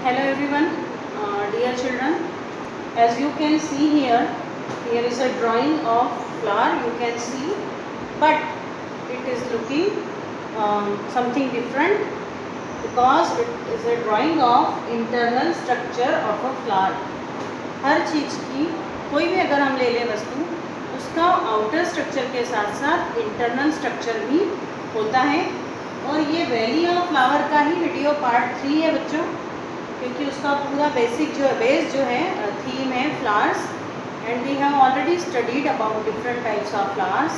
Hello everyone, dear children. As you can see here, here is a drawing of flower. You can see, but it is looking something different because it is a drawing of internal structure of a flower. हर चीज़ की कोई भी अगर हम ले लें वस्तु, उसका outer structure के साथ साथ इंटरनल स्ट्रक्चर भी होता है। और ये वैली ऑफ फ्लावर का ही वीडियो पार्ट 3 है बच्चों, क्योंकि उसका पूरा बेसिक जो बेस जो है थीम है flowers, and we have already studied about different types of flowers,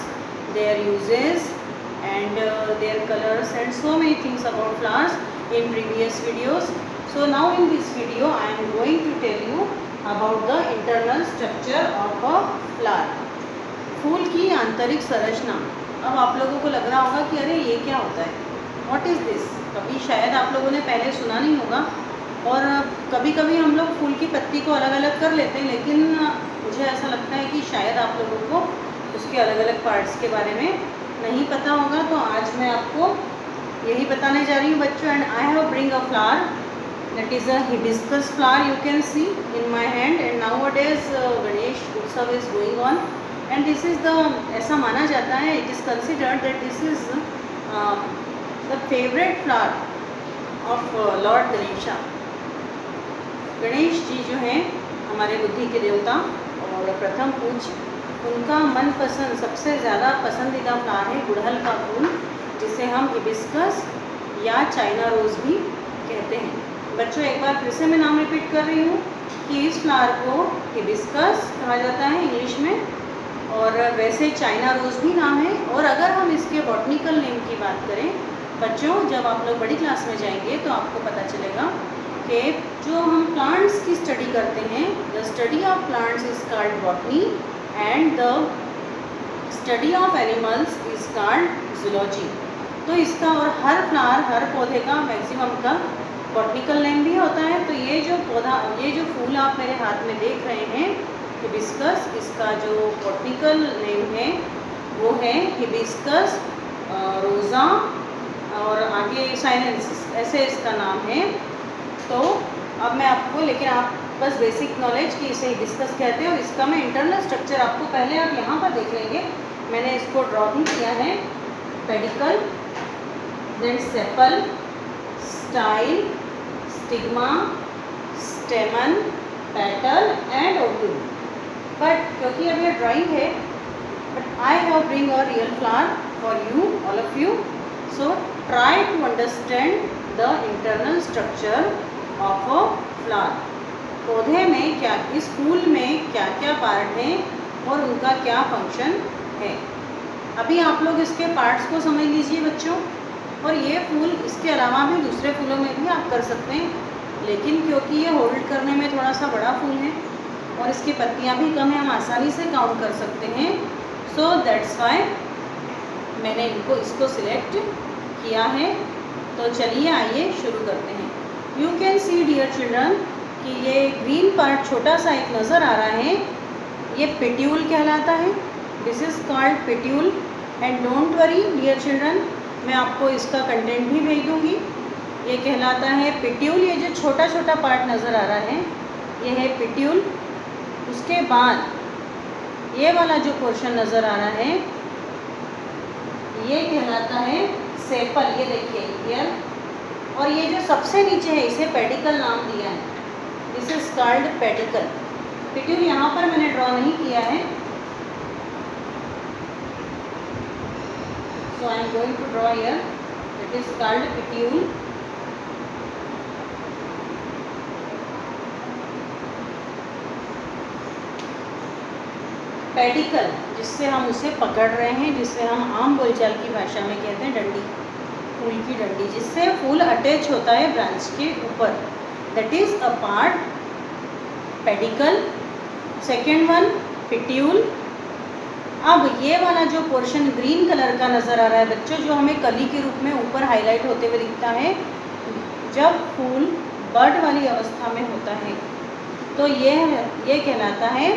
their uses and their colours and so many things about flowers in previous videos. So now in this video I am going to tell you about the internal structure of a flower. फूल की आंतरिक संरचना. अब आप लोगों को लग रहा होगा कि अरे ये क्या होता है, व्हाट इज़ दिस. कभी शायद आप लोगों ने पहले सुना नहीं होगा, और कभी कभी हम लोग फूल की पत्ती को अलग अलग कर लेते हैं, लेकिन मुझे ऐसा लगता है कि शायद आप लोगों को उसके अलग अलग पार्ट्स के बारे में नहीं पता होगा. तो आज मैं आपको यही बताने जा रही हूँ बच्चों. And I have bring a flower, that is a hibiscus flower, you can see in my hand. And nowadays Ganesh Utsav is going on, and this is the, ऐसा माना जाता है, it is considered that this is the favorite flower of Lord Ganesha. Ganesh ji जो हैं हमारे बुद्धि के देवता और प्रथम पूज्य, उनका मनपसंद सबसे ज़्यादा पसंदीदा फ्लावर है गुड़हल का फूल, जिसे हम हिबिस्कस या चाइना रोज़ भी कहते हैं. बच्चों एक बार फिर से मैं नाम रिपीट कर रही हूँ कि इस फ्लावर को हिबिस्कस कहा जाता है इंग्लिश में, और वैसे चाइना रोज़ भी नाम है. और अगर हम इसके बॉटनिकल नेम की बात करें बच्चों, जब आप लोग बड़ी क्लास में जाएंगे तो आपको पता चलेगा कि जो हम प्लांट्स की स्टडी करते हैं, the study of plants is called botany and the study of animals is called zoology. तो इसका और हर फ्लावर, हर पौधे का मैक्सिमम का बॉटनिकल नेम भी होता है. तो ये जो पौधा, ये जो फूल आप मेरे हाथ में देख रहे हैं हिबिस्कस, इसका जो बॉटनिकल नेम है वो है हिबिस्कस रोज़ा, और आगे साइनेंसिस, ऐसे इसका नाम है. तो अब मैं आपको, लेकिन आप बस बेसिक नॉलेज कि इसे हिबिस्कस कहते हैं, और इसका मैं इंटरनल स्ट्रक्चर आपको पहले आप यहाँ पर देख लेंगे. मैंने इसको ड्रॉ भी किया है. Pedicel, then sepal, style, stigma, stamen, petal and ovule. But क्योंकि अब ये ड्राइंग है, but I have bring a real flower for you, all of you. So try to understand the internal structure of a flower. पौधे में क्या, इस फूल में क्या क्या पार्ट हैं और उनका क्या फंक्शन है. अभी आप लोग इसके पार्ट्स को समझ लीजिए बच्चों. और ये फूल इसके अलावा भी दूसरे फूलों में भी आप कर सकते हैं, लेकिन क्योंकि ये होल्ड करने में थोड़ा सा बड़ा फूल है और इसकी पत्तियां भी कम है, हम आसानी से काउंट कर सकते हैं. सो दैट्स वाई मैंने इसको सिलेक्ट किया है. तो चलिए आइए शुरू करते हैं. You can see dear children कि ये ग्रीन पार्ट छोटा सा एक नज़र आ रहा है, ये पेट्यूल कहलाता है. This is called petiole. And don't worry dear children, मैं आपको इसका कंटेंट भी भेज दूँगी. ये कहलाता है पेट्यूल. ये जो छोटा छोटा पार्ट नज़र आ रहा है ये है पेट्यूल. उसके बाद ये वाला जो पोर्शन नज़र आ रहा है ये कहलाता है सेपल. ये देखिए हियर. और ये जो सबसे नीचे है इसे पेडिकल नाम दिया है. This is called pedicel. Petiole यहाँ पर मैंने ड्रॉ नहीं किया है, so I am going to draw here. It is called petiole. Pedicle, जिससे हम उसे पकड़ रहे हैं, जिससे हम आम बोलचाल की भाषा में कहते हैं डंडी, फूल की डंडी, जिससे फूल अटैच होता है ब्रांच के ऊपर. That is a part pedicel. Second one petiole. अब ये वाला जो पोर्शन ग्रीन कलर का नज़र आ रहा है बच्चों, जो हमें कली के रूप में ऊपर हाईलाइट होते हुए दिखता है जब फूल बर्ड वाली अवस्था में होता है, तो ये कहलाता है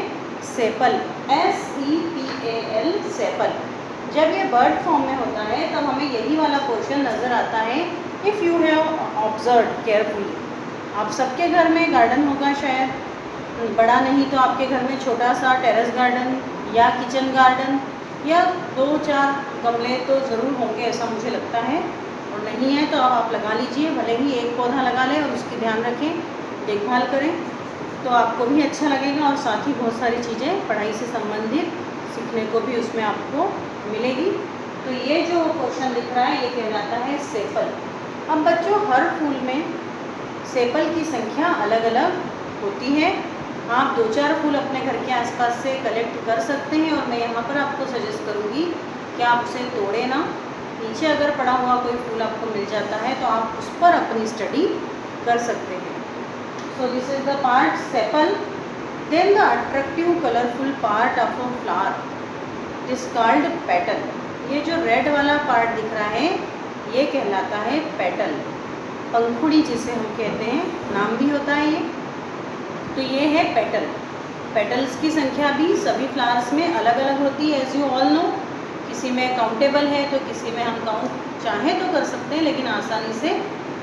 सेपल. SEPAL, sepal. जब ये बर्ड फॉर्म में होता है तब हमें यही वाला पोर्शन नज़र आता है. If you have observe carefully, आप सबके घर में गार्डन होगा शायद, बड़ा नहीं तो आपके घर में छोटा सा टेरेस गार्डन या किचन गार्डन या 2-4 गमले तो ज़रूर होंगे, ऐसा मुझे लगता है। और नहीं है तो आप लगा लीजिए, भले ही एक पौधा लगा लें और उसकी ध्यान रखें, देखभाल करें, तो आपको भी अच्छा लगेगा और साथ ही बहुत सारी चीज़ें पढ़ाई से संबंधित सीखने को भी उसमें आपको मिलेगी। तो ये जो पोर्शन दिख रहा है ये कहलाता है सेपल। अब बच्चों, हर फूल में सेपल की संख्या अलग अलग होती है। आप 2-4 फूल अपने घर के आसपास से कलेक्ट कर सकते हैं और मैं यहाँ पर आपको सजेस्ट करूँगी कि आप उसे तोड़े ना। नीचे अगर पड़ा हुआ कोई फूल आपको मिल जाता है तो आप उस पर अपनी स्टडी कर सकते हैं। So this is the part sepal. Then the attractive colourful part of a flower is called petal. ये जो रेड वाला पार्ट दिख रहा है ये कहलाता है पेटल, पंखुड़ी जिसे हम कहते हैं, नाम भी होता है ये। तो ये है पेटल। पेटल्स की संख्या भी सभी फ्लावर्स में अलग अलग होती है, एज यू ऑल नो। किसी में काउंटेबल है तो किसी में हम काउंट चाहें तो कर सकते हैं, लेकिन आसानी से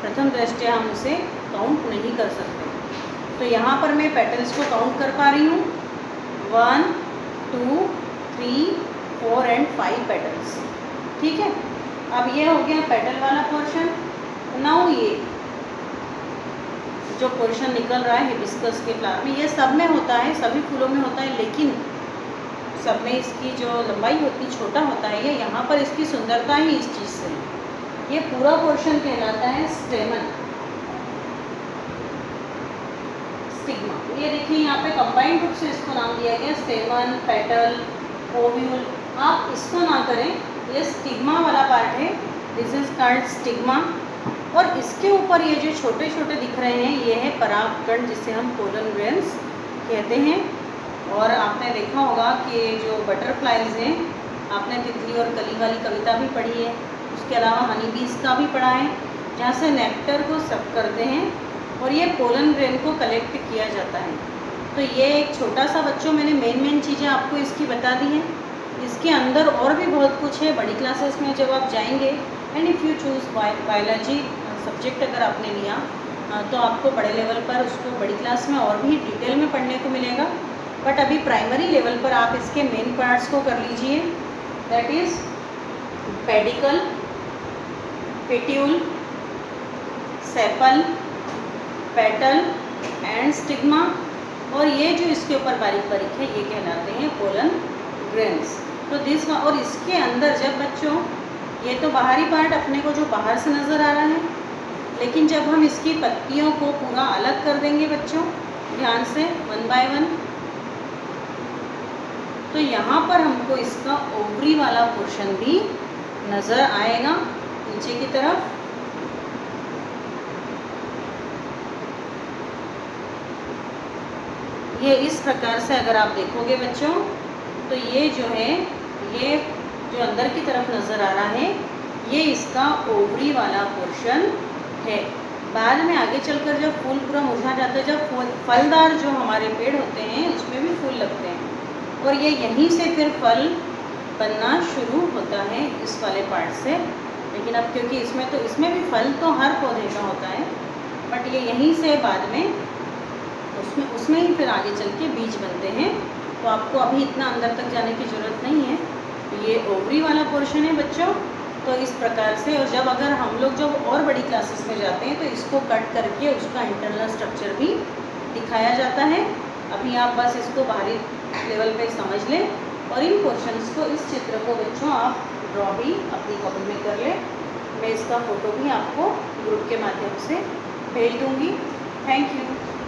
प्रथम दृष्टया हम उसे काउंट नहीं कर सकते। तो यहाँ पर मैं पेटल्स को काउंट कर पा रही हूँ, 1, 2, 3, 4 एंड 5 पेटल्स। ठीक है, अब ये हो गया पेटल वाला पोर्शन। नाउ ये जो पोर्शन निकल रहा है हिबिस्कस के फ्लावर में, ये सब में होता है, सभी फूलों में होता है, लेकिन सब में इसकी जो लंबाई होती छोटा होता है। ये यहाँ पर इसकी सुंदरता ही इस चीज़ से। ये पूरा पोर्शन कहलाता है स्टेमन, स्टिग्मा। ये देखिए यहाँ पे कंबाइंड रूप से इसको नाम दिया गया, स्टेमन, पेटल, ओव्यूल। आप इसको ना करें, ये स्टिग्मा वाला पार्ट है, दिस इज कॉल्ड स्टिग्मा। और इसके ऊपर ये जो छोटे छोटे दिख रहे हैं ये है परागकण, जिसे हम पोलन ग्रेन्स कहते हैं। और आपने देखा होगा कि जो बटरफ्लाइज हैं, आपने तितली और कली वाली कविता भी पढ़ी है, उसके अलावा हनी बीज का भी पढ़ा है, जहाँ से नेक्टर को सक करते हैं और ये पोलन ग्रेन को कलेक्ट किया जाता है। तो ये एक छोटा सा, बच्चों, मैंने मेन चीज़ें आपको इसकी बता दी हैं। इसके अंदर और भी बहुत कुछ है। बड़ी क्लासेस में जब आप जाएंगे, and if you choose biology subject अगर आपने लिया तो आपको बड़े लेवल पर उसको बड़ी क्लास में और भी डिटेल में पढ़ने को मिलेगा। बट अभी प्राइमरी लेवल पर आप इसके मेन पार्ट्स को कर लीजिए, that is pedicel, petiole, sepal, petal and stigma. और ये जो इसके ऊपर बारीक बारीक है ये कहलाते हैं पोलन ग्रेन्स। तो दिस, और इसके अंदर जब बच्चों, ये तो बाहरी पार्ट अपने को जो बाहर से नज़र आ रहा है, लेकिन जब हम इसकी पत्तियों को पूरा अलग कर देंगे बच्चों, ध्यान से 1 बाय 1, तो यहाँ पर हमको इसका ओवरी वाला पोर्शन भी नज़र आएगा नीचे की तरफ। ये इस प्रकार से अगर आप देखोगे बच्चों, तो ये जो है, ये जो अंदर की तरफ नज़र आ रहा है ये इसका ओवरी वाला पोर्शन है। बाद में आगे चलकर जब फूल पूरा मुरझा जाता है, जब फलदार जो हमारे पेड़ होते हैं उसमें भी फूल लगते हैं, और ये यहीं से फिर फल बनना शुरू होता है इस वाले पार्ट से। लेकिन अब क्योंकि इसमें भी फल तो हर पौधे का होता है, बट ये यहीं से बाद में उसमें ही फिर आगे चल के बीज बनते हैं। तो आपको अभी इतना अंदर तक जाने की ज़रूरत नहीं है। तो ये ओवरी वाला पोर्शन है बच्चों। तो इस प्रकार से, और जब अगर हम लोग जब और बड़ी क्लासेस में जाते हैं तो इसको कट करके उसका इंटरनल स्ट्रक्चर भी दिखाया जाता है। अभी आप बस इसको बाहरी लेवल पे समझ लें, और इन पोर्शंस को, इस चित्र को बच्चों आप ड्रॉ भी अपनी कॉपी में कर लें। मैं इसका फ़ोटो भी आपको ग्रुप के माध्यम से भेज दूँगी। Thank you.